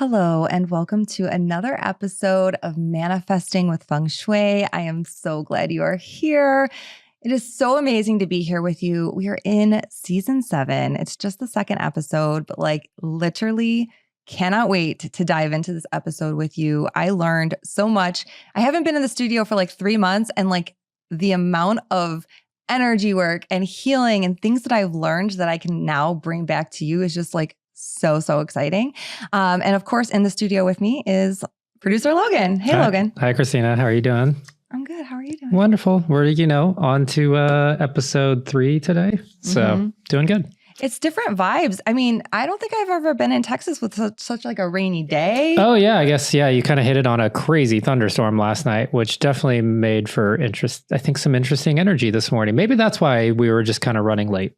Hello, and welcome to another episode of Manifesting with Feng Shui. I am so glad you are here. It is so amazing to be here with you. We are in season 7. It's just the second episode, but literally cannot wait to dive into this episode with you. I learned so much. I haven't been in the studio for 3 months, and the amount of energy work and healing and things that I've learned that I can now bring back to you is just so exciting. And of course, in the studio with me is producer Logan. Hey, Hi. Logan. Hi, Christina. How are you doing? I'm good. How are you doing? Wonderful. We're, on to episode 3 today. So doing good. It's different vibes. I mean, I don't think I've ever been in Texas with such a rainy day. Oh, yeah. I guess, you kind of hit it on a crazy thunderstorm last night, which definitely made for some interesting energy this morning. Maybe that's why we were just kind of running late.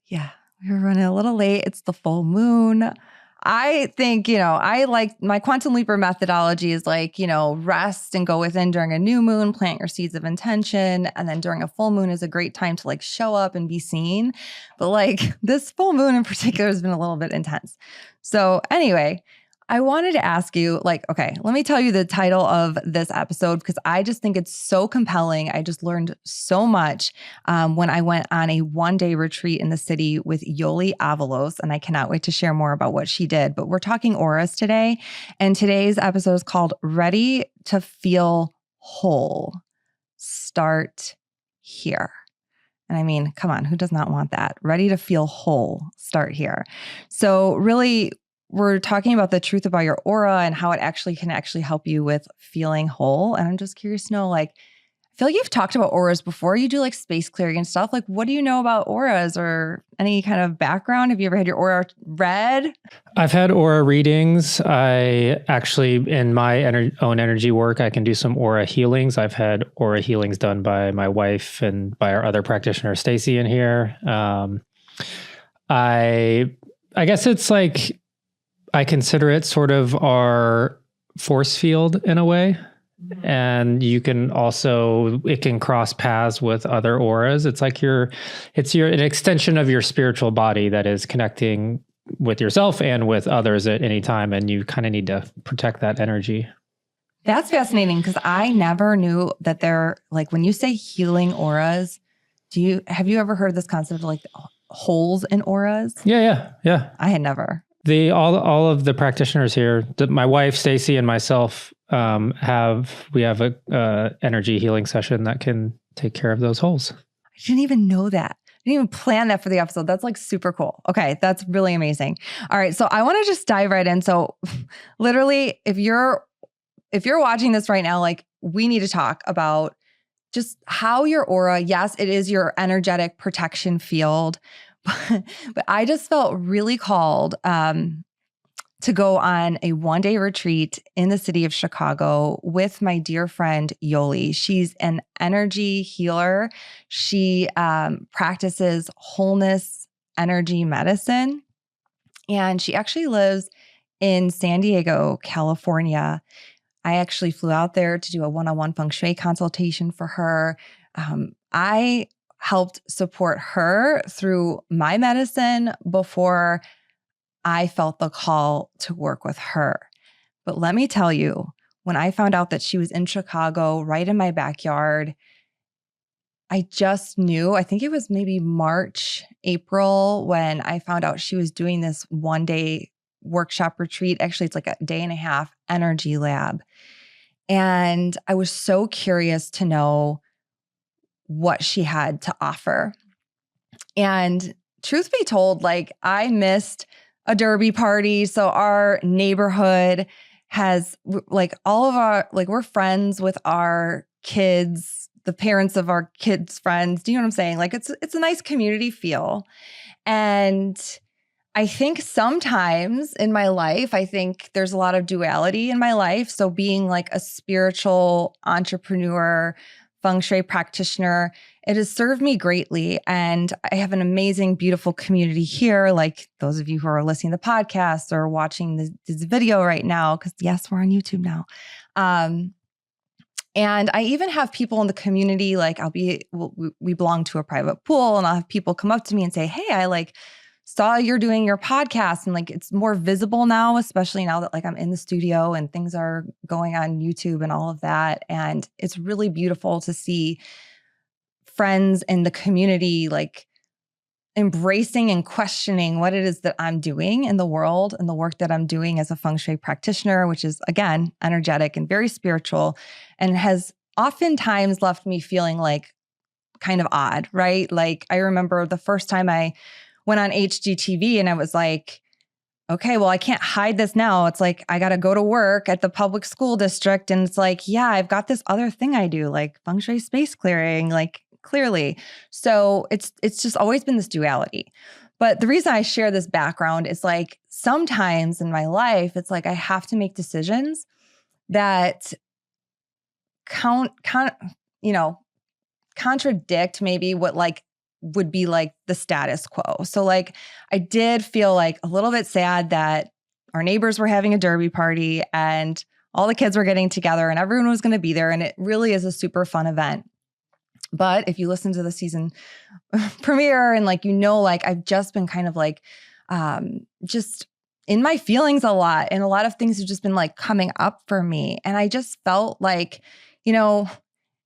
Yeah. We were running a little late. It's the full moon. I think, I like my quantum leaper methodology is rest and go within during a new moon, plant your seeds of intention. And then during a full moon is a great time to show up and be seen. But this full moon in particular has been a little bit intense. So anyway, I wanted to ask you, okay, let me tell you the title of this episode because I just think it's so compelling. I just learned so much when I went on a one-day retreat in the city with Yoli Avalos, and I cannot wait to share more about what she did. But we're talking auras today, and today's episode is called Ready to Feel Whole. Start here. And I mean, come on, who does not want that? Ready to feel whole. Start here. So really, we're talking about the truth about your aura and how it can help you with feeling whole. And I'm just curious to know, I feel like you've talked about auras before. You do space clearing and stuff. What do you know about auras or any kind of background? Have you ever had your aura read? I've had aura readings. I actually, in my own energy work, I can do some aura healings. I've had aura healings done by my wife and by our other practitioner, Stacy, in here. I guess it's I consider it sort of our force field in a way. Mm-hmm. And it can cross paths with other auras. It's an extension of your spiritual body that is connecting with yourself and with others at any time. And you kind of need to protect that energy. That's fascinating because I never knew that they're when you say healing auras, have you ever heard this concept of holes in auras? Yeah. I had never. All of the practitioners here, my wife Stacy and myself, have a energy healing session that can take care of those holes. I didn't even know that. I didn't even plan that for the episode. That's super cool. Okay, that's really amazing. All right, so I want to just dive right in. So, literally, if you're watching this right now, we need to talk about just how your aura. Yes, it is your energetic protection field. But I just felt really called to go on a one-day retreat in the city of Chicago with my dear friend Yoli. She's an energy healer. She practices wholeness energy medicine, and she actually lives in San Diego, California. I actually flew out there to do a one-on-one feng shui consultation for her. I helped support her through my medicine before I felt the call to work with her. But let me tell you, when I found out that she was in Chicago, right in my backyard, I just knew, I think it was maybe March, April, when I found out she was doing this one-day workshop retreat. Actually, it's a day and a half energy lab. And I was so curious to know what she had to offer. And truth be told, I missed a derby party. So our neighborhood has all of our, we're friends with our kids, the parents of our kids' friends. Do you know what I'm saying? It's a nice community feel. And I think sometimes in my life, there's a lot of duality in my life. So being a spiritual entrepreneur, feng shui practitioner, it has served me greatly. And I have an amazing, beautiful community here. Those of you who are listening to the podcast or watching this video right now, because yes, we're on YouTube now. And I even have people in the community, we belong to a private pool, and I'll have people come up to me and say, hey, I saw you're doing your podcast and like it's more visible now, especially now that like I'm in the studio and things are going on YouTube and all of that. And it's really beautiful to see friends in the community like embracing and questioning what it is that I'm doing in the world and the work that I'm doing as a feng shui practitioner, which is, again, energetic and very spiritual, and has oftentimes left me feeling like kind of odd, right? Like I remember the first time I went on HGTV and I was like, okay, well, I can't hide this now. It's like, I got to go to work at the public school district. And it's like, yeah, I've got this other thing I do, like feng shui space clearing, like clearly. So it's just always been this duality. But the reason I share this background is like, sometimes in my life, it's like I have to make decisions that contradict maybe what like would be like the status quo. So like I did feel like a little bit sad that our neighbors were having a derby party and all the kids were getting together and everyone was going to be there. And it really is a super fun event. But if you listen to the season premiere and like, like I've just been kind of like, just in my feelings a lot. And a lot of things have just been like coming up for me. And I just felt like,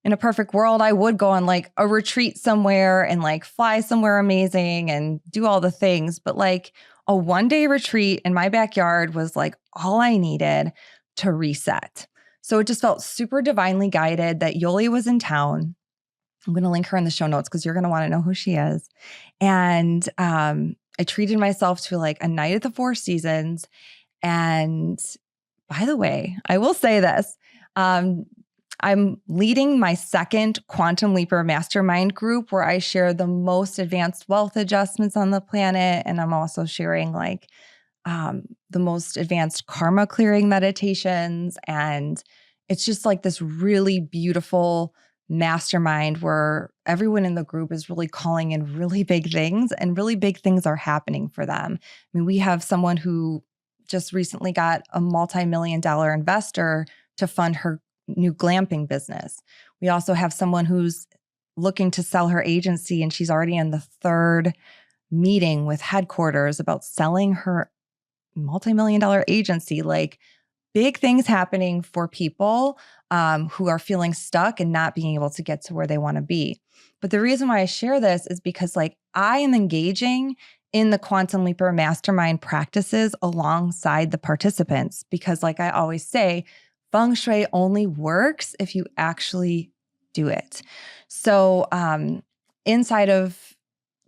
in a perfect world, I would go on like a retreat somewhere and like fly somewhere amazing and do all the things. But like a 1-day retreat in my backyard was like all I needed to reset. So it just felt super divinely guided that Yoli was in town. I'm going to link her in the show notes because you're going to want to know who she is. And I treated myself to like a night at the Four Seasons. And by the way, I will say this. I'm leading my second Quantum Leaper Mastermind group where I share the most advanced wealth adjustments on the planet. And I'm also sharing like the most advanced karma clearing meditations. And it's just like this really beautiful mastermind where everyone in the group is really calling in really big things and really big things are happening for them. I mean, we have someone who just recently got a multi-million-dollar investor to fund her new glamping business. We also have someone who's looking to sell her agency and she's already in the 3rd meeting with headquarters about selling her multi-million-dollar agency. Like big things happening for people who are feeling stuck and not being able to get to where they want to be. But the reason why I share this is because like I am engaging in the Quantum Leaper Mastermind practices alongside the participants because like I always say, feng shui only works if you actually do it. So inside of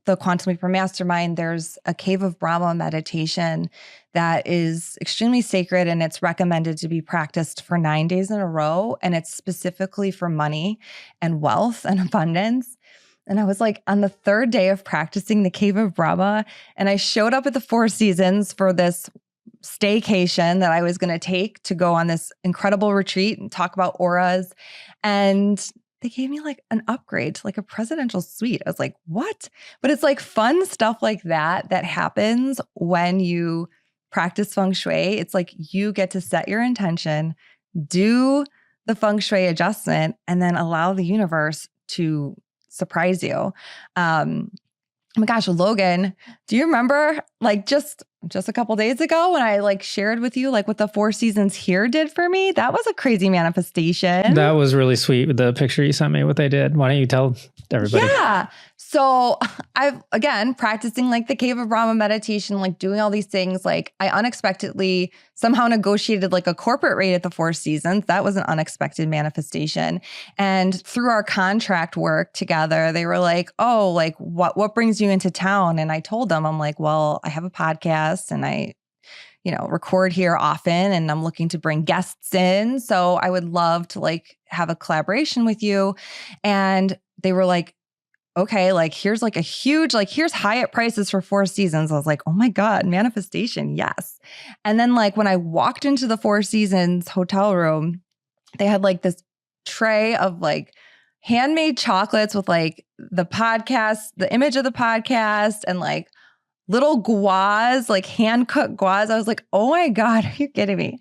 the Quantum Leaper Mastermind, there's a Cave of Brahma meditation that is extremely sacred and it's recommended to be practiced for 9 days in a row. And it's specifically for money and wealth and abundance. And I was like on the 3rd day of practicing the Cave of Brahma, and I showed up at the Four Seasons for this staycation that I was going to take to go on this incredible retreat and talk about auras. And they gave me like an upgrade to like a presidential suite. I was like, what? But it's like fun stuff like that happens when you practice feng shui. It's like you get to set your intention, do the feng shui adjustment, and then allow the universe to surprise you. Oh my gosh, Logan, do you remember like just a couple days ago when I like shared with you like what the Four Seasons here did for me? That was a crazy manifestation. That was really sweet. The picture you sent me, what they did. Why don't you tell everybody? Yeah. So I've, again, practicing like the Cave of Brahma meditation, like doing all these things. Like I unexpectedly somehow negotiated like a corporate rate at the Four Seasons. That was an unexpected manifestation. And through our contract work together, they were like, oh, like what brings you into town? And I told them, I'm like, well, I have a podcast and I record here often and I'm looking to bring guests in. So I would love to like have a collaboration with you. And they were like, okay, like here's like a huge, like here's Hyatt prices for Four Seasons. I was like, oh my God, manifestation. Yes. And then like when I walked into the Four Seasons hotel room, they had like this tray of like handmade chocolates with like the podcast, the image of the podcast and like little guas, like hand-cut guas. I was like, oh my God, are you kidding me?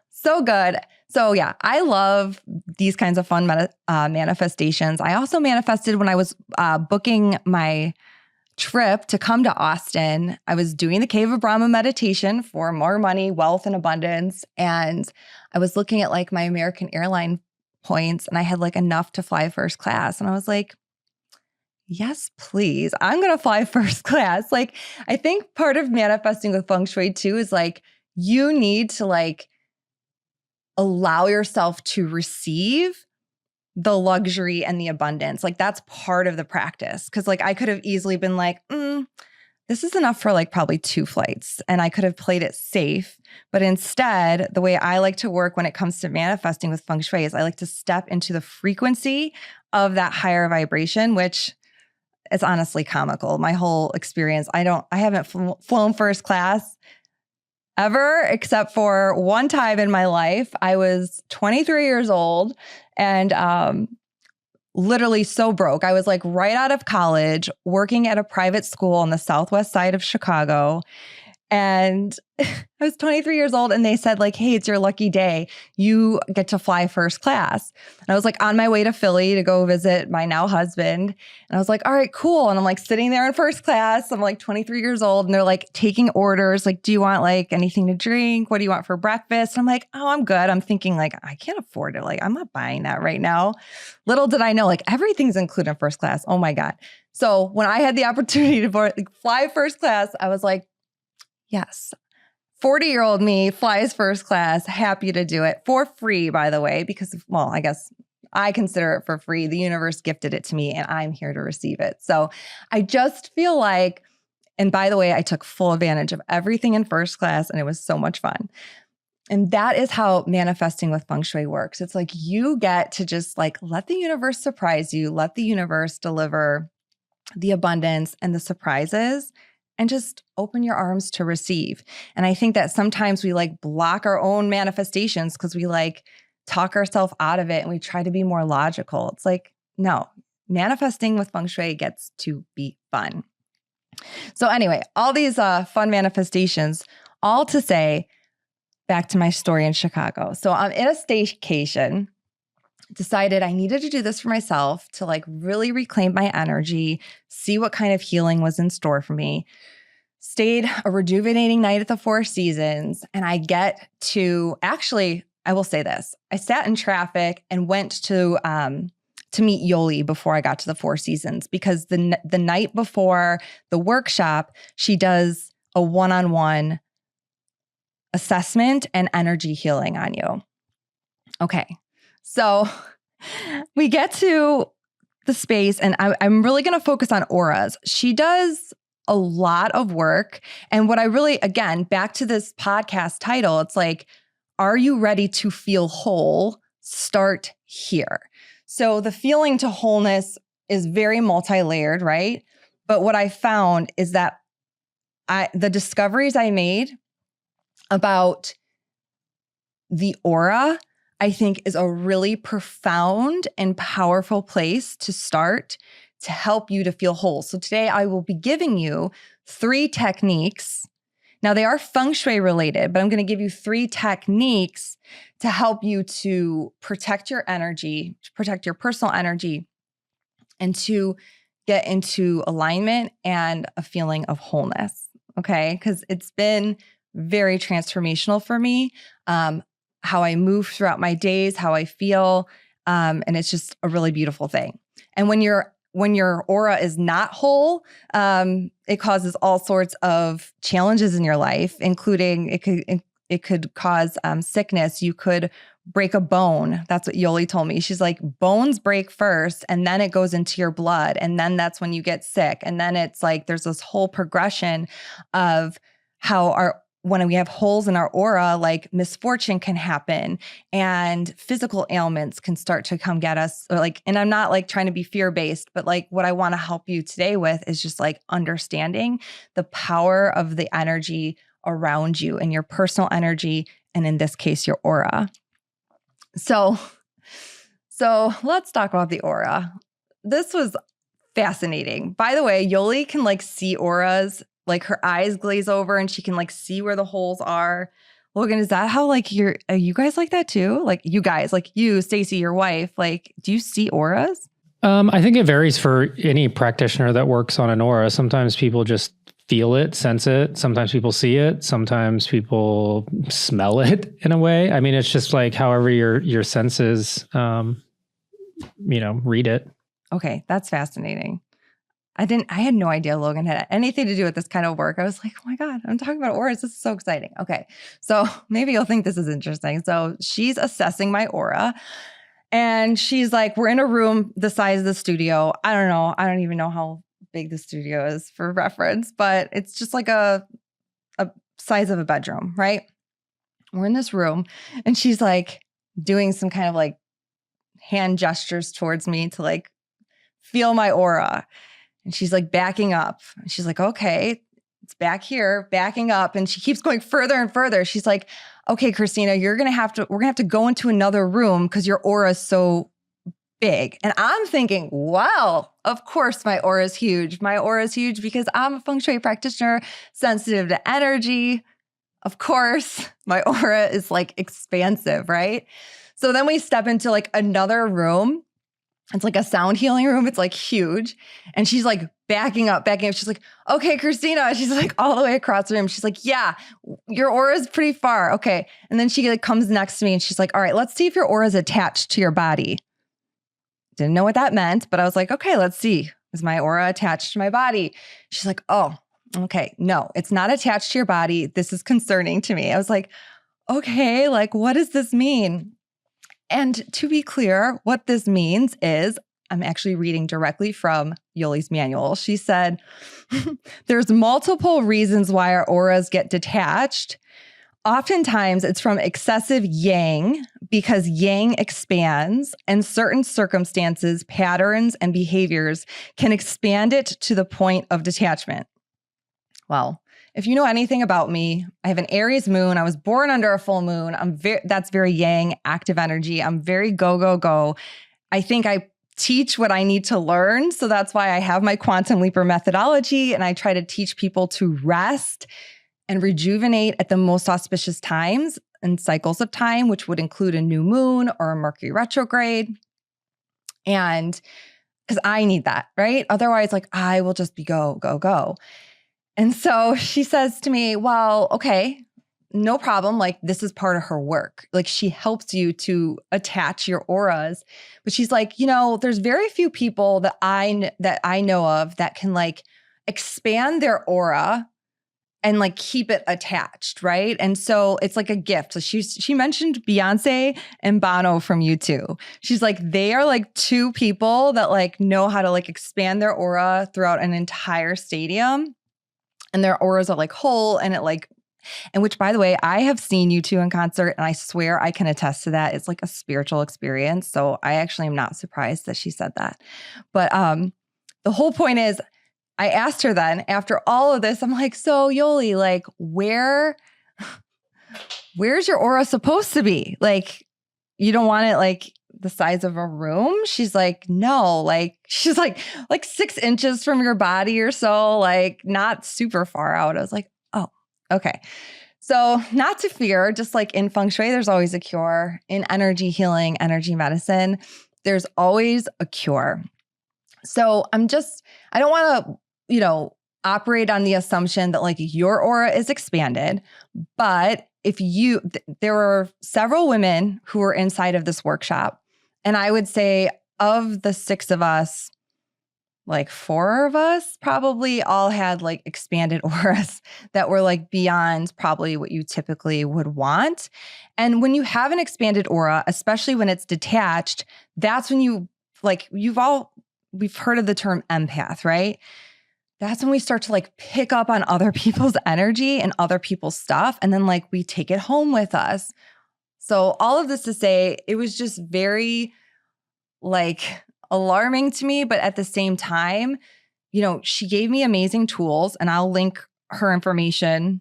So good. So yeah, I love these kinds of fun manifestations. I also manifested when I was booking my trip to come to Austin, I was doing the Cave of Brahma meditation for more money, wealth, and abundance. And I was looking at like my American airline points and I had like enough to fly first class. And I was like, yes, please. I'm going to fly first class. Like, I think part of manifesting with feng shui too is like, you need to like allow yourself to receive the luxury and the abundance. Like that's part of the practice. Cause like I could have easily been like, this is enough for like probably 2 flights. And I could have played it safe. But instead, the way I like to work when it comes to manifesting with feng shui is I like to step into the frequency of that higher vibration, which is honestly comical. My whole experience, I haven't flown first class ever, except for one time in my life. I was 23 years old and literally so broke. I was like right out of college, working at a private school on the southwest side of Chicago. And I was 23 years old and they said like, hey, it's your lucky day. You get to fly first class. And I was like on my way to Philly to go visit my now husband. And I was like, all right, cool. And I'm like sitting there in first class. I'm like 23 years old and they're like taking orders. Like, do you want like anything to drink? What do you want for breakfast? And I'm like, oh, I'm good. I'm thinking like, I can't afford it. Like, I'm not buying that right now. Little did I know, like everything's included in first class. Oh my God. So when I had the opportunity to fly first class, I was like, yes. 40-year-old me flies first class, happy to do it for free, by the way, because, well, I guess I consider it for free. The universe gifted it to me and I'm here to receive it. So I just feel like, and by the way, I took full advantage of everything in first class and it was so much fun. And that is how manifesting with feng shui works. It's like you get to just like let the universe surprise you, let the universe deliver the abundance and the surprises, and just open your arms to receive. And I think that sometimes we like block our own manifestations because we like talk ourselves out of it and we try to be more logical. It's like, no, manifesting with feng shui gets to be fun. So anyway, all these fun manifestations, all to say, back to my story in Chicago. So I'm in a staycation, decided I needed to do this for myself to like really reclaim my energy, see what kind of healing was in store for me. Stayed a rejuvenating night at the Four Seasons. And I get to, actually, I will say this. I sat in traffic and went to meet Yoli before I got to the Four Seasons because the night before the workshop, she does a one-on-one assessment and energy healing on you. Okay. So we get to the space and I'm really going to focus on auras. She does a lot of work. And what I really, again, back to this podcast title, it's like, are you ready to feel whole? Start here. So the feeling to wholeness is very multi-layered, right? But what I found is that the discoveries I made about the aura, I think is a really profound and powerful place to start to help you to feel whole. So today I will be giving you 3 techniques. Now they are feng shui related, but I'm going to give you 3 techniques to help you to protect your energy, to protect your personal energy, and to get into alignment and a feeling of wholeness. Okay? Because it's been very transformational for me. How I move throughout my days, how I feel. And it's just a really beautiful thing. And when your aura is not whole, it causes all sorts of challenges in your life, including it could cause sickness. You could break a bone. That's what Yoli told me. She's like, bones break first, and then it goes into your blood, and then that's when you get sick. And then it's like there's this whole progression of how when we have holes in our aura, like misfortune can happen and physical ailments can start to come get us. Or like, and I'm not like trying to be fear-based, but like what I want to help you today with is just like understanding the power of the energy around you and your personal energy. And in this case, your aura. So let's talk about the aura. This was fascinating. By the way, Yoli can like see auras. Like her eyes glaze over and she can like see where the holes are. Logan, is that how like are you guys like that too? Like you guys, like you, Stacy, your wife, like do you see auras? I think it varies for any practitioner that works on an aura. Sometimes people just feel it, sense it. Sometimes people see it. Sometimes people smell it in a way. I mean, it's just like however your senses, read it. Okay, that's fascinating. I had no idea Logan had anything to do with this kind of work. I was like, oh my God, I'm talking about auras. This is so exciting. Okay. So maybe you'll think this is interesting. So she's assessing my aura and she's like, we're in a room the size of the studio. I don't know. I don't even know how big the studio is for reference, but it's just like a size of a bedroom, right? We're in this room and she's like doing some kind of like hand gestures towards me to like feel my aura. And she's like backing up. And she's like, okay, it's back here, backing up. And she keeps going further and further. She's like, okay, Christina, we're going to have to go into another room because your aura is so big. And I'm thinking, wow, of course my aura is huge. My aura is huge because I'm a feng shui practitioner, sensitive to energy. Of course, my aura is like expansive, right? So then we step into like another room. It's like a sound healing room. It's like huge. And she's like backing up. She's like, okay, Christina. She's like all the way across the room. She's like, yeah, your aura is pretty far. Okay. And then she like comes next to me and she's like, all right, let's see if your aura is attached to your body. Didn't know what that meant, but I was like, okay, let's see. Is my aura attached to my body? She's like, oh, okay. No, it's not attached to your body. This is concerning to me. I was like, okay, like, what does this mean? And to be clear, what this means is I'm actually reading directly from Yoli's manual. She said, there's multiple reasons why our auras get detached. Oftentimes it's from excessive yang because yang expands and certain circumstances, patterns, and behaviors can expand it to the point of detachment. Well, if you know anything about me, I have an Aries moon. I was born under a full moon. That's very yang, active energy. I'm very go, go, go. I think I teach what I need to learn. So that's why I have my quantum leaper methodology. And I try to teach people to rest and rejuvenate at the most auspicious times and cycles of time, which would include a new moon or a Mercury retrograde. And because I need that, right? Otherwise, like I will just be go, go, go. And so she says to me, well, okay, no problem. Like this is part of her work. Like she helps you to attach your auras. But she's like, there's very few people that I know of that can like expand their aura and like keep it attached, right? And so it's like a gift. So she mentioned Beyonce and Bono from U2. She's like, they are like two people that like know how to like expand their aura throughout an entire stadium. And their auras are like whole and which by the way, I have seen U2 in concert and I swear I can attest to that. It's like a spiritual experience. So I actually am not surprised that she said that. But the whole point is I asked her then after all of this, I'm like, so Yoli, like where's your aura supposed to be? Like, you don't want it like the size of a room? She's like, no, like she's like 6 inches from your body or so, like not super far out. I was like, oh, okay. So not to fear, just like in feng shui, there's always a cure. In energy healing, energy medicine, there's always a cure. So I don't want to, operate on the assumption that like your aura is expanded, but there were several women who were inside of this workshop. And I would say of the 6 of us, like 4 of us probably all had like expanded auras that were like beyond probably what you typically would want. And when you have an expanded aura, especially when it's detached, that's when we've heard of the term empath, right? That's when we start to like pick up on other people's energy and other people's stuff. And then like we take it home with us. So all of this to say, it was just very like alarming to me. But at the same time, she gave me amazing tools and I'll link her information,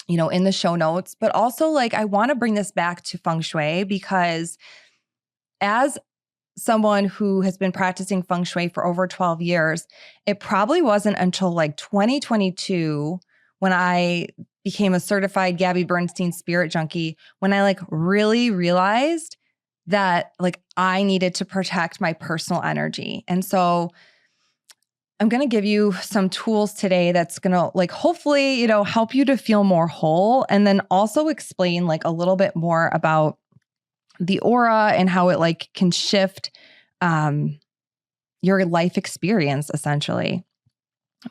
in the show notes. But also like, I want to bring this back to feng shui because as someone who has been practicing feng shui for over 12 years, it probably wasn't until like 2022 when I became a certified Gabby Bernstein spirit junkie, when I like really realized that like I needed to protect my personal energy. And so I'm going to give you some tools today that's going to like hopefully, help you to feel more whole, and then also explain like a little bit more about the aura and how it like can shift your life experience essentially.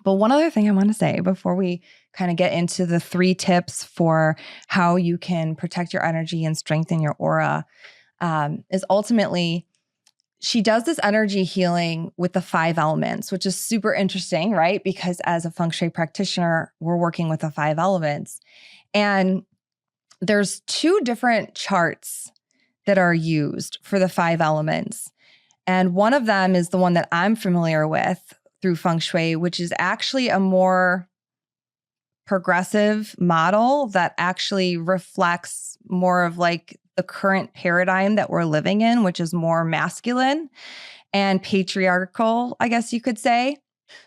But one other thing I want to say before we kind of get into the 3 tips for how you can protect your energy and strengthen your aura is ultimately she does this energy healing with the 5 elements, which is super interesting, right? Because as a feng shui practitioner, we're working with the 5 elements. And there's 2 different charts that are used for the 5 elements. And one of them is the one that I'm familiar with through feng shui, which is actually a more progressive model that actually reflects more of like the current paradigm that we're living in, which is more masculine and patriarchal, I guess you could say.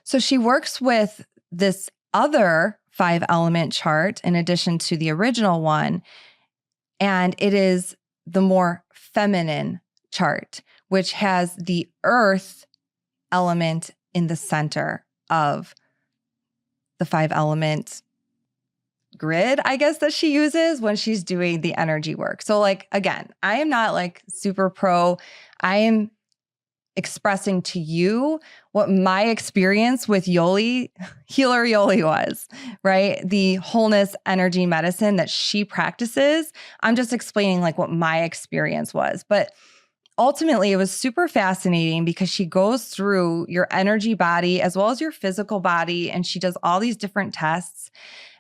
So she works with this other 5 element chart in addition to the original one. And it is the more feminine chart, which has the earth element in the center of the 5 element grid, I guess, that she uses when she's doing the energy work. So like, again, I am not like super pro. I am expressing to you what my experience with Yoli, healer Yoli was, right? The wholeness energy medicine that she practices. I'm just explaining like what my experience was. But ultimately, it was super fascinating because she goes through your energy body as well as your physical body, and she does all these different tests.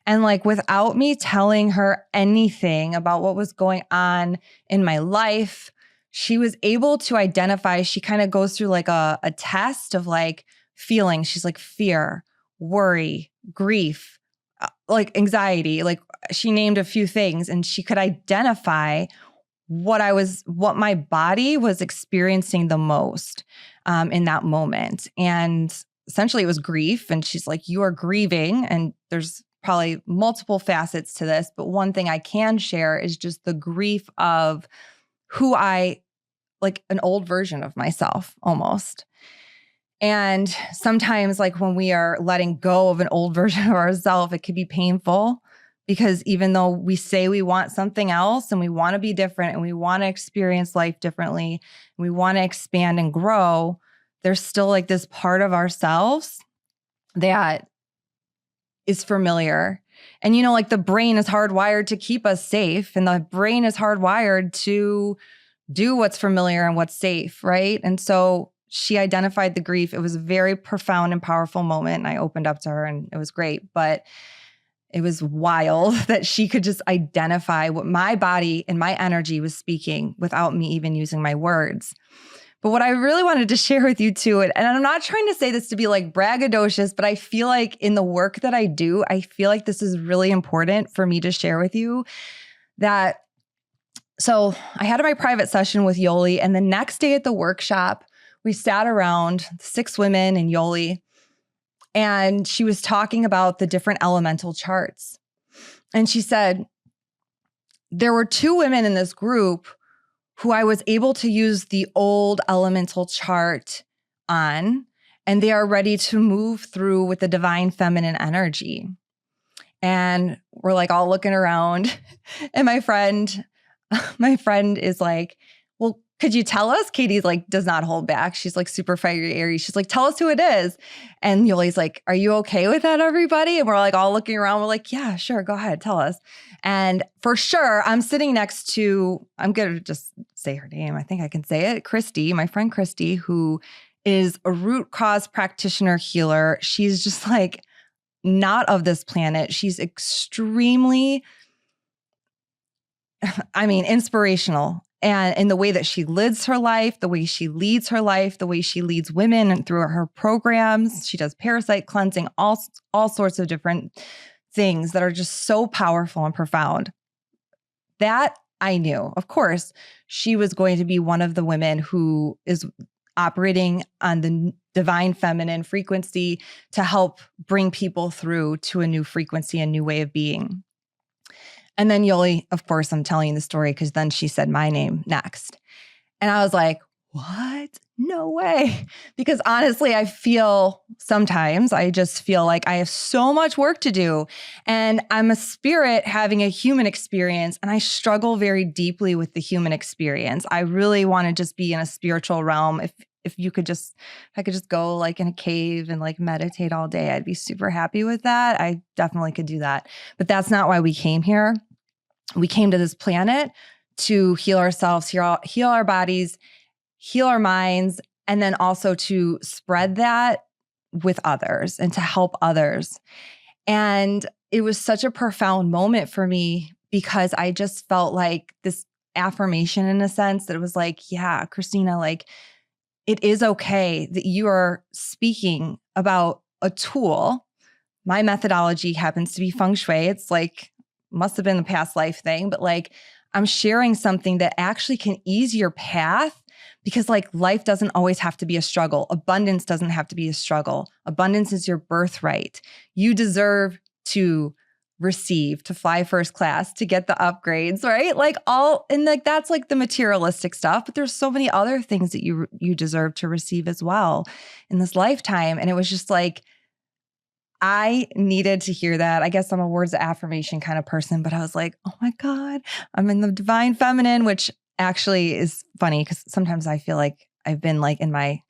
And like without me telling her anything about what was going on in my life, she was able to identify, she kind of goes through like a test of like feelings. She's like fear, worry, grief, like anxiety. Like she named a few things and she could identify what my body was experiencing the most in that moment. And essentially it was grief. And she's like, you are grieving. And there's probably multiple facets to this, but one thing I can share is just the grief of who like an old version of myself almost. And sometimes like when we are letting go of an old version of ourselves, it could be painful because even though we say we want something else and we want to be different and we want to experience life differently, and we want to expand and grow, there's still like this part of ourselves that is familiar. And, like the brain is hardwired to keep us safe, and the brain is hardwired to do what's familiar and what's safe, right? And so she identified the grief. It was a very profound and powerful moment. And I opened up to her and it was great. But it was wild that she could just identify what my body and my energy was speaking without me even using my words. But what I really wanted to share with you too, and I'm not trying to say this to be like braggadocious, but I feel like in the work that I do, I feel like this is really important for me to share with you that. So I had my private session with Yoli, and the next day at the workshop, we sat around 6 women and Yoli, and she was talking about the different elemental charts. And she said, there were 2 women in this group who I was able to use the old elemental chart on, and they are ready to move through with the divine feminine energy. And we're like all looking around, and my friend is like, well, could you tell us? Katie's like, does not hold back. She's like super fiery. She's like, tell us who it is. And Yoli's like, are you okay with that, everybody? And we're like all looking around. We're like, yeah, sure. Go ahead. Tell us. And for sure, I'm sitting next to, I'm going to just say her name. I think I can say it. Christy, my friend Christy, who is a root cause practitioner healer. She's just like not of this planet. She's extremely inspirational. And in the way that she lives her life, the way she leads her life, the way she leads women and through her programs, she does parasite cleansing, all sorts of different things that are just so powerful and profound. That I knew. Of course, she was going to be one of the women who is operating on the divine feminine frequency to help bring people through to a new frequency, a new way of being. And then Yoli, of course, I'm telling you the story because then she said my name next. And I was like, what? No way. Because honestly, I just feel like I have so much work to do. And I'm a spirit having a human experience. And I struggle very deeply with the human experience. I really want to just be in a spiritual realm. If I could just go like in a cave and like meditate all day, I'd be super happy with that. I definitely could do that. But that's not why we came here. We came to this planet to heal ourselves, heal our bodies, heal our minds, and then also to spread that with others and to help others. And it was such a profound moment for me because I just felt like this affirmation in a sense that it was like, yeah, Christina, like it is okay that you are speaking about a tool. My methodology happens to be feng shui. It's like, must have been a past life thing, but like I'm sharing something that actually can ease your path because like life doesn't always have to be a struggle. Abundance doesn't have to be a struggle. Abundance is your birthright. You deserve to receive, to fly first class, to get the upgrades, right? Like that's like the materialistic stuff, but there's so many other things that you deserve to receive as well in this lifetime. And it was just like, I needed to hear that. I guess I'm a words of affirmation kind of person, but I was like, oh my God, I'm in the divine feminine, which actually is funny because sometimes I feel like I've been like in my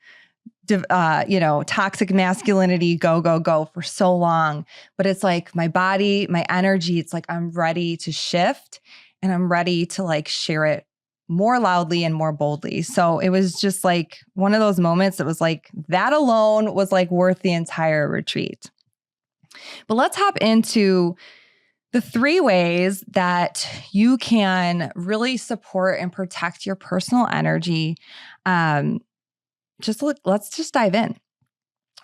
toxic masculinity, go for so long. But it's like my body, my energy, it's like I'm ready to shift and I'm ready to like share it more loudly and more boldly. So it was just like one of those moments that was like that alone was like worth the entire retreat. But let's hop into the 3 ways that you can really support and protect your personal energy. Let's just dive in.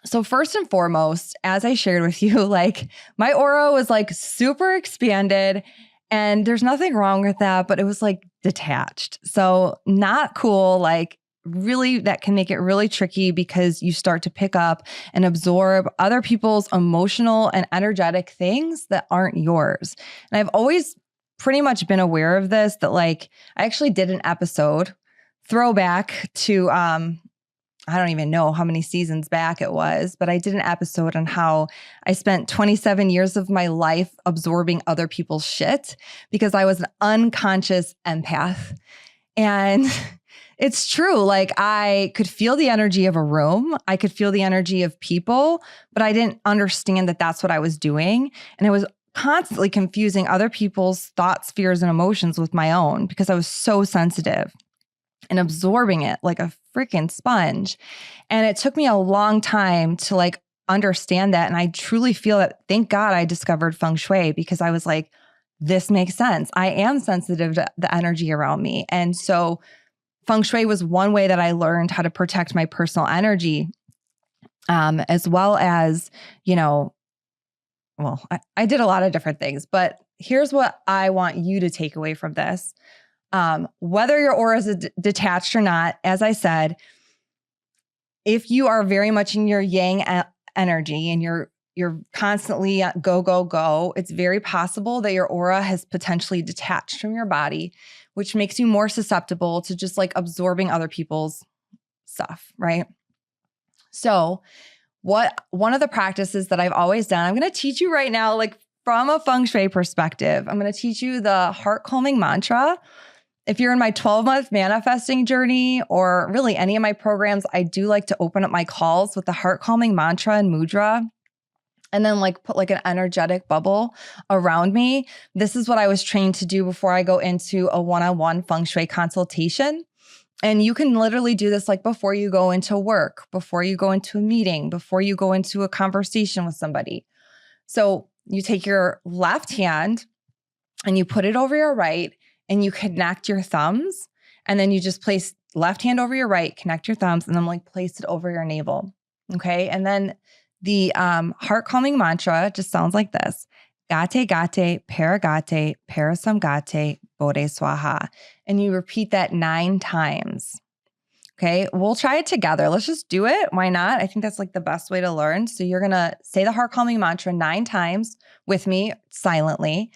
So first and foremost, as I shared with you, like my aura was like super expanded and there's nothing wrong with that, but it was like detached. So not cool. Like really that can make it really tricky because you start to pick up and absorb other people's emotional and energetic things that aren't yours. And I've always pretty much been aware of this, that like I actually did an episode throwback to I don't even know how many seasons back it was, but I did an episode on how I spent 27 years of my life absorbing other people's shit because I was an unconscious empath. And it's true. Like I could feel the energy of a room. I could feel the energy of people, but I didn't understand that that's what I was doing. And I was constantly confusing other people's thoughts, fears, and emotions with my own because I was so sensitive and absorbing it like a freaking sponge. And it took me a long time to like understand that. And I truly feel that, thank God I discovered feng shui because I was like, this makes sense. I am sensitive to the energy around me. And so feng shui was one way that I learned how to protect my personal energy, as well as, I did a lot of different things, but here's what I want you to take away from this. Whether your aura is detached or not, as I said, if you are very much in your yang energy and you're constantly go, it's very possible that your aura has potentially detached from your body, which makes you more susceptible to just like absorbing other people's stuff, right? So one of the practices that I've always done, I'm going to teach you right now, like from a feng shui perspective, I'm going to teach you the heart calming mantra. If you're in my 12-month manifesting journey or really any of my programs, I do like to open up my calls with the heart calming mantra and mudra and then like put like an energetic bubble around me. This is what I was trained to do before I go into a one-on-one feng shui consultation. And you can literally do this like before you go into work, before you go into a meeting, before you go into a conversation with somebody. So you take your left hand and you put it over your right and you connect your thumbs. And then you just place left hand over your right, connect your thumbs, and then like place it over your navel. Okay. And then the heart calming mantra just sounds like this. Gate, gate, paragate, parasamgate, bodhe swaha. And you repeat that 9 times. Okay. We'll try it together. Let's just do it. Why not? I think that's like the best way to learn. So you're going to say the heart calming mantra 9 times with me silently.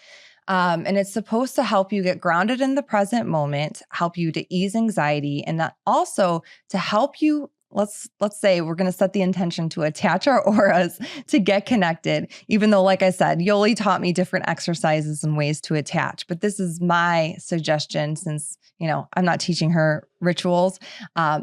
And it's supposed to help you get grounded in the present moment, help you to ease anxiety, and that also to help you. Let's say we're going to set the intention to attach our auras to get connected, even though, like I said, Yoli taught me different exercises and ways to attach. But this is my suggestion since, I'm not teaching her rituals.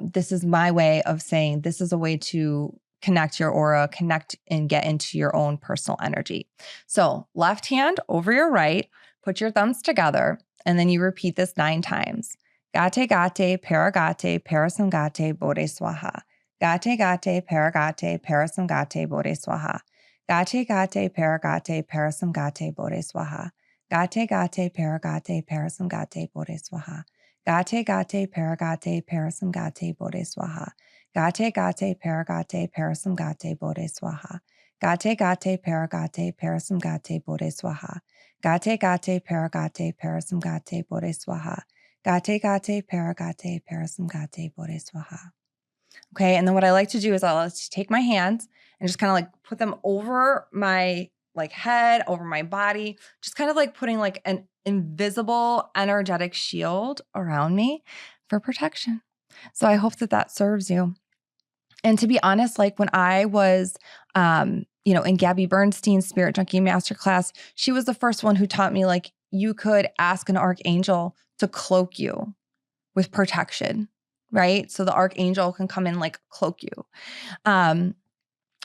This is my way of saying this is a way to connect your aura, connect and get into your own personal energy. So left hand over your right, put your thumbs together, and then you repeat this 9 times. Gate gate, paragate, parasamgate, bodhe swaha. Gate gate, paragate, parasamgate, bodhe swaha. Gate gate, paragate, parasamgate, bodhe swaha. Gate gate, paragate, parasamgate, bodhe swaha. Gate gate, paragate, parasamgate, bodhe swaha. Gate gate, paragate, parasamgate, bodhe swaha. Gate gate, paragate, parasamgate, bodhe swaha. Gate gate, paragate, parasamgate, bodhe swaha. Gate gate, paragate, parasamgate, bodhe swaha. Okay, and then what I like to do is I like to take my hands and just kind of like put them over my head, over my body, just kind of like putting like an invisible energetic shield around me for protection. So I hope that serves you. And to be honest, like when I was, in Gabby Bernstein's Spirit Junkie Masterclass, she was the first one who taught me like you could ask an archangel to cloak you with protection, right? So the archangel can come in like cloak you.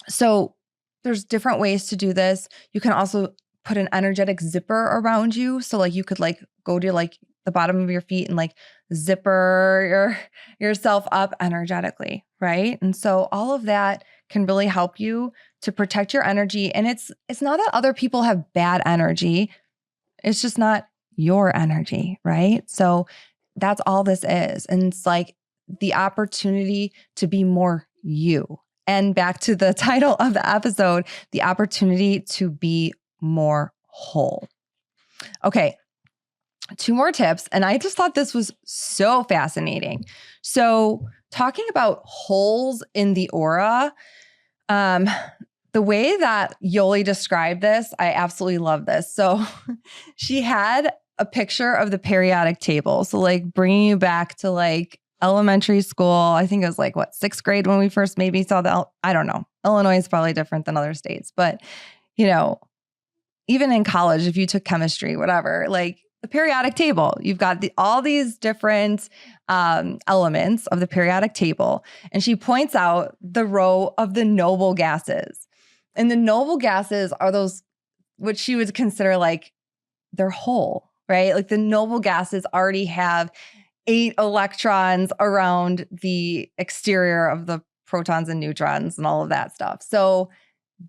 So there's different ways to do this. You can also put an energetic zipper around you. So like you could like go to like the bottom of your feet and like zipper yourself up energetically, right? And so all of that can really help you to protect your energy. And it's not that other people have bad energy. It's just not your energy, right? So that's all this is. And it's like the opportunity to be more you. And back to the title of the episode, the opportunity to be more whole. Okay, 2 more tips. And I just thought this was so fascinating. So talking about holes in the aura, the way that Yoli described this, I absolutely love this. So she had a picture of the periodic table. So like bringing you back to like elementary school. I think it was like 6th grade when we first maybe saw I don't know. Illinois is probably different than other states, but even in college, if you took chemistry, whatever, like the periodic table, you've got all these different elements of the periodic table. And she points out the row of the noble gases. And the noble gases are those, what she would consider like they're whole, right? Like the noble gases already have 8 electrons around the exterior of the protons and neutrons and all of that stuff. So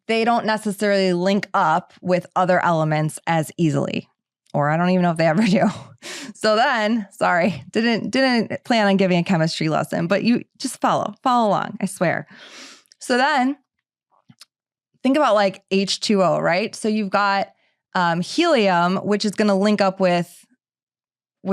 they don't necessarily link up with other elements as easily, or I don't even know if they ever do. So then, sorry, didn't plan on giving a chemistry lesson, but you just follow along, I swear. So then think about like H2O, right? So you've got helium, which is going to link up with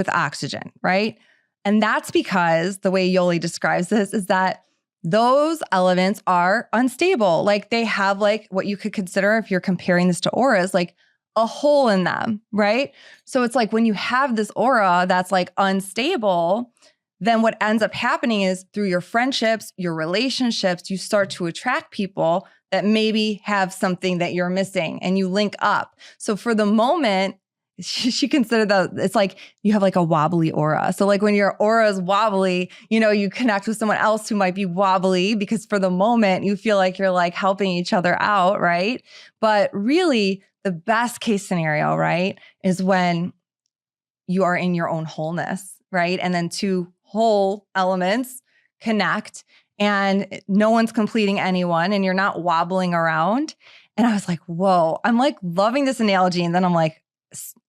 oxygen, right? And that's because the way Yoli describes this is that those elements are unstable. Like they have like what you could consider, if you're comparing this to auras, like a hole in them, right? So it's like when you have this aura that's like unstable, then what ends up happening is through your friendships, your relationships, you start to attract people that maybe have something that you're missing and you link up. So for the moment, she considered that it's like you have like a wobbly aura. So like when your aura is wobbly, you connect with someone else who might be wobbly because for the moment you feel like you're like helping each other out, right? But really the best case scenario, right, is when you are in your own wholeness, right? And then 2 whole elements connect and no one's completing anyone and you're not wobbling around. And I was like, whoa, I'm like loving this analogy. And then I'm like,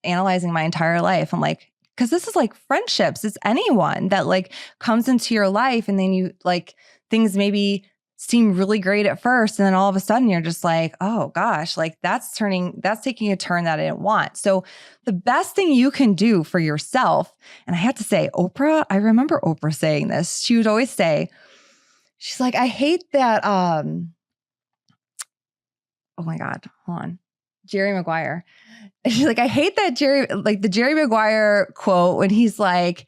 analyzing my entire life. I'm like, because this is like friendships. It's anyone that like comes into your life and then you like things maybe seem really great at first. And then all of a sudden you're just like, oh gosh, like that's taking a turn that I didn't want. So the best thing you can do for yourself, and I have to say, I remember Oprah saying this. She would always say, she's like, I hate that, oh my God, hold on. Jerry Maguire. And she's like, I hate that the Jerry Maguire quote when he's like,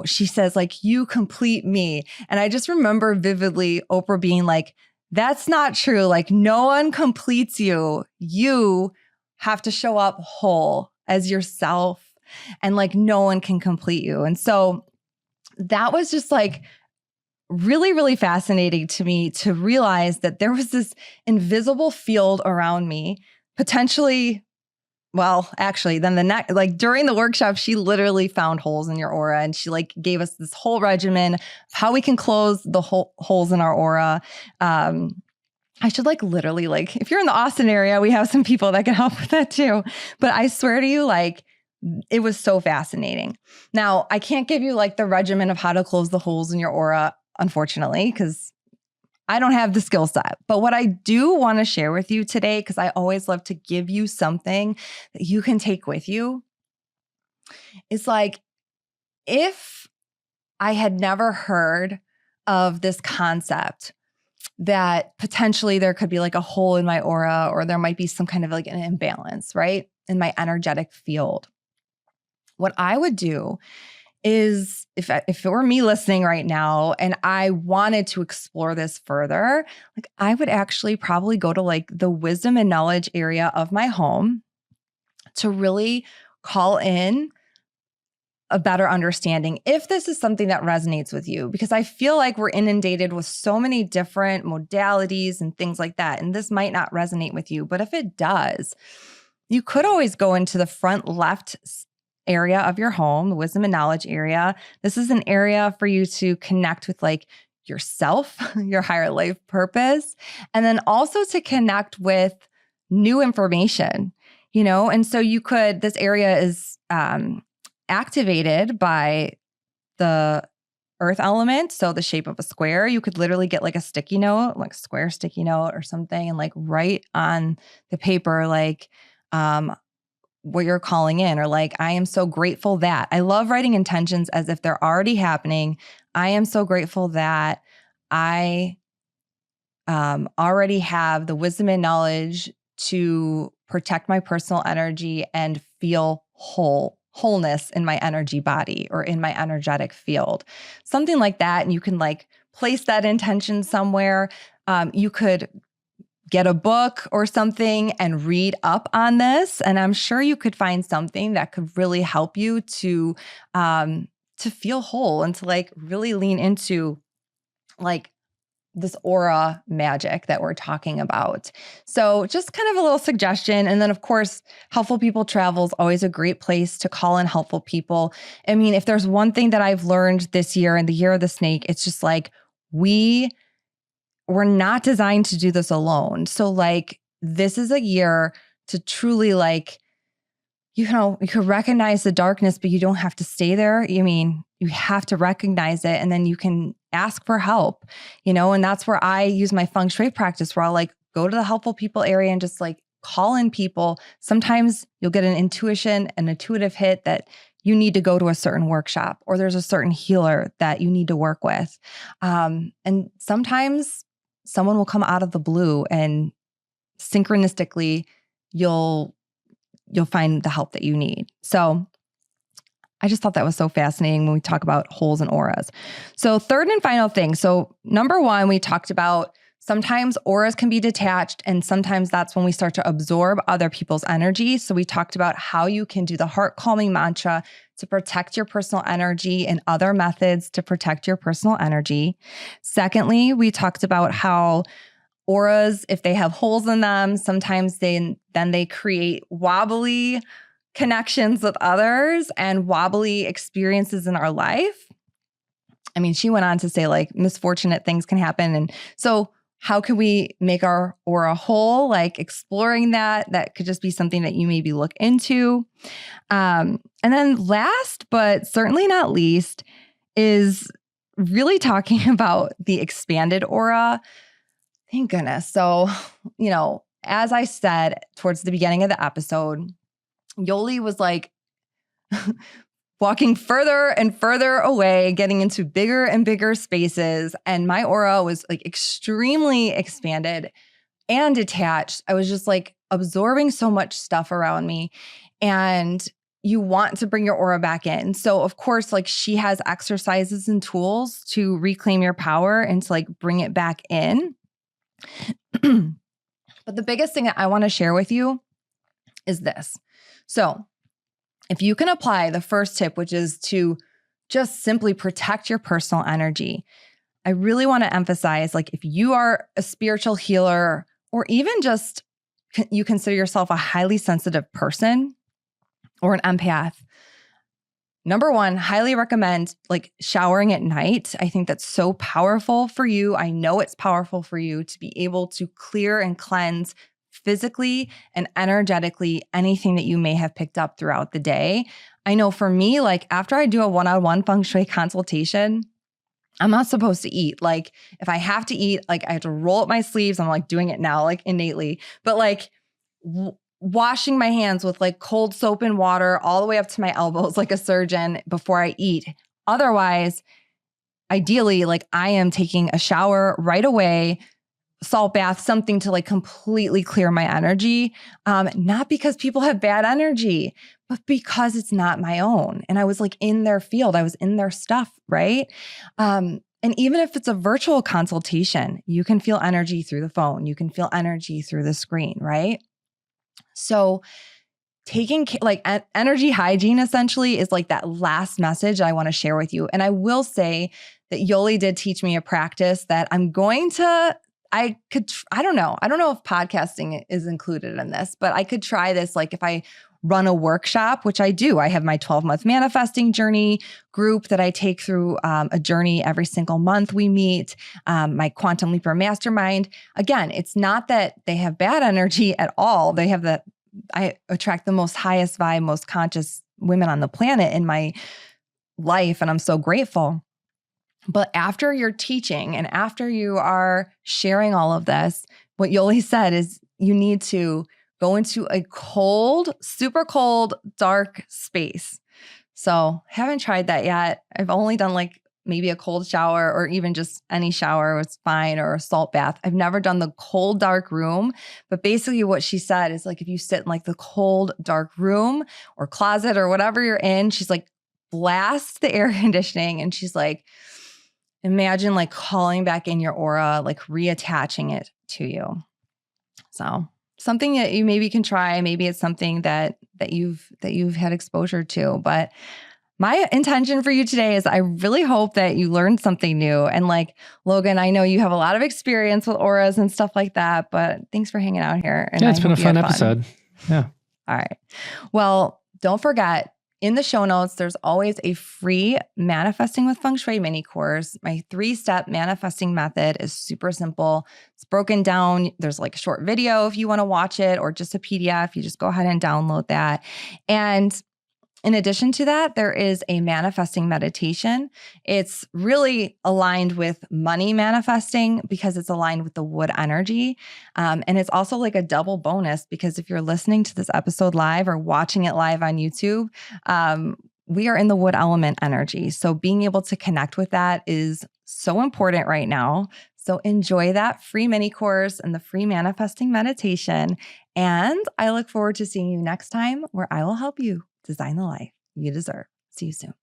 she says like, you complete me. And I just remember vividly Oprah being like, that's not true. Like no one completes you. You have to show up whole as yourself and like no one can complete you. And so that was just like really, really fascinating to me to realize that there was this invisible field around me, potentially. Well, actually, then during the workshop, she literally found holes in your aura and she like gave us this whole regimen of how we can close the holes in our aura. I should like literally like, if you're in the Austin area, we have some people that can help with that too. But I swear to you, like it was so fascinating. Now, I can't give you like the regimen of how to close the holes in your aura, unfortunately, because I don't have the skill set. But what I do want to share with you today, because I always love to give you something that you can take with you, is like, if I had never heard of this concept that potentially there could be like a hole in my aura, or there might be some kind of like an imbalance, right, in my energetic field, what I would do is if it were me listening right now and I wanted to explore this further, like I would actually probably go to like the wisdom and knowledge area of my home to really call in a better understanding if this is something that resonates with you, because I feel like we're inundated with so many different modalities and things like that. And this might not resonate with you, but if it does, you could always go into the front left area of your home, the wisdom and knowledge area. This is an area for you to connect with like yourself, your higher life purpose, and then also to connect with new information, And so this area is activated by the earth element. So the shape of a square, you could literally get like a sticky note, like a square sticky note or something, and like write on the paper, like, what you're calling in, or like, I am so grateful that. I love writing intentions as if they're already happening. I am so grateful that I already have the wisdom and knowledge to protect my personal energy and feel wholeness in my energy body or in my energetic field. Something like that. And you can like place that intention somewhere. You could get a book or something and read up on this. And I'm sure you could find something that could really help you to feel whole and to like really lean into like this aura magic that we're talking about. So just kind of a little suggestion. And then of course, Helpful People Travel is always a great place to call in helpful people. I mean, if there's one thing that I've learned this year in the year of the snake, it's just like, we're not designed to do this alone. So like, this is a year to truly like, you could recognize the darkness, but you don't have to stay there. I mean, you have to recognize it and then you can ask for help, and that's where I use my feng shui practice, where I'll like go to the helpful people area and just like call in people. Sometimes you'll get an intuitive hit that you need to go to a certain workshop, or there's a certain healer that you need to work with. And sometimes someone will come out of the blue and synchronistically you'll find the help that you need. So I just thought that was so fascinating when we talk about holes and auras. So third and final thing. So number one, we talked about sometimes auras can be detached, and sometimes that's when we start to absorb other people's energy. So we talked about how you can do the heart calming mantra to protect your personal energy and other methods to protect your personal energy. Secondly, we talked about how auras, if they have holes in them, sometimes they create wobbly connections with others and wobbly experiences in our life. I mean, she went on to say like misfortunate things can happen. And so how can we make our aura whole? Like exploring that could just be something that you maybe look into. And then last, but certainly not least, is really talking about the expanded aura. Thank goodness. So, as I said towards the beginning of the episode, Yoli was like walking further and further away, getting into bigger and bigger spaces. And my aura was like extremely expanded and detached. I was just like absorbing so much stuff around me, and you want to bring your aura back in. So of course, like she has exercises and tools to reclaim your power and to like bring it back in. But the biggest thing that I want to share with you is this. So if you can apply the first tip, which is to just simply protect your personal energy, I really want to emphasize, like if you are a spiritual healer or even just you consider yourself a highly sensitive person or an empath, number one, highly recommend like showering at night. I think that's so powerful for you. I know it's powerful for you to be able to clear and cleanse physically and energetically anything that you may have picked up throughout the day. I know for me, like after I do a one-on-one feng shui consultation, I'm not supposed to eat. Like if I have to eat, like I have to roll up my sleeves. I'm like doing it now, like innately, but like washing my hands with like cold soap and water all the way up to my elbows, like a surgeon before I eat. Otherwise, ideally, like I am taking a shower right away, salt bath, something to like completely clear my energy. Not because people have bad energy, but because it's not my own. And I was like in their field, I was in their stuff, right? And even if it's a virtual consultation, you can feel energy through the phone. You can feel energy through the screen, right? So taking like energy hygiene essentially is like that last message I want to share with you. And I will say that Yoli did teach me a practice that I don't know if podcasting is included in this, but I could try this. Like if I run a workshop, which I do, I have my 12-month manifesting journey group that I take through a journey every single month we meet, my Quantum Leaper Mastermind. Again, it's not that they have bad energy at all. They have I attract the most highest vibe, most conscious women on the planet in my life. And I'm so grateful. But after you're teaching and after you are sharing all of this, what Yoli said is you need to go into a cold, super cold, dark space. So haven't tried that yet. I've only done like maybe a cold shower or even just any shower was fine, or a salt bath. I've never done the cold, dark room. But basically what she said is like, if you sit in like the cold, dark room or closet or whatever you're in, she's like, blast the air conditioning. And she's like, imagine like calling back in your aura, like reattaching it to you. So something that you maybe can try. Maybe it's something that you've had exposure to. But my intention for you today is I really hope that you learned something new. And like Logan, I know you have a lot of experience with auras and stuff like that, but thanks for hanging out here. And yeah, it's been a fun episode. Yeah. All right. Well, don't forget, in the show notes, there's always a free Manifesting with Feng Shui mini course. My 3-step manifesting method is super simple. It's broken down. There's like a short video if you want to watch it, or just a PDF. You just go ahead and download that. And in addition to that, there is a manifesting meditation. It's really aligned with money manifesting because it's aligned with the wood energy. And it's also like a double bonus because if you're listening to this episode live or watching it live on YouTube, we are in the wood element energy. So being able to connect with that is so important right now. So enjoy that free mini course and the free manifesting meditation. And I look forward to seeing you next time where I will help you design the life you deserve. See you soon.